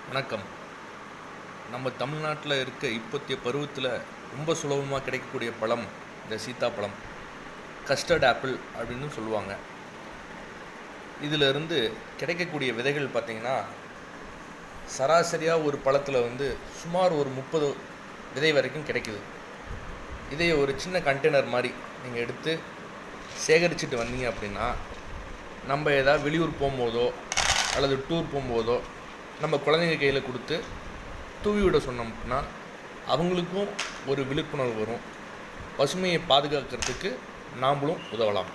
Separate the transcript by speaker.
Speaker 1: வணக்கம். நம்ம தமிழ்நாட்டில் இருக்க இப்போத்திய பருவத்தில் ரொம்ப சுலபமாக கிடைக்கக்கூடிய பழம் இந்த சீத்தாப்பழம், கஸ்டர்ட் ஆப்பிள் அப்படின்னு சொல்லுவாங்க. இதிலிருந்து கிடைக்கக்கூடிய விதைகள் பார்த்திங்கன்னா சராசரியாக ஒரு பழத்தில் சுமார் ஒரு 30 விதை வரைக்கும் கிடைக்குது. இதை ஒரு சின்ன கண்டெய்னர் மாதிரி நீங்கள் எடுத்து சேகரிச்சுட்டு வந்தீங்க அப்படின்னா, நம்ம ஏதாவது வெளியூர் போகும்போதோ அல்லது டூர் போகும்போதோ நம்ம குழந்தைங்க கையில் கொடுத்து தூவி விட சொன்னோம்னா அவங்களுக்கும் ஒரு விழிப்புணர்வு வரும். பசுமையை பாதுகாக்கிறதுக்கு நாம்ளும் உதவலாம்.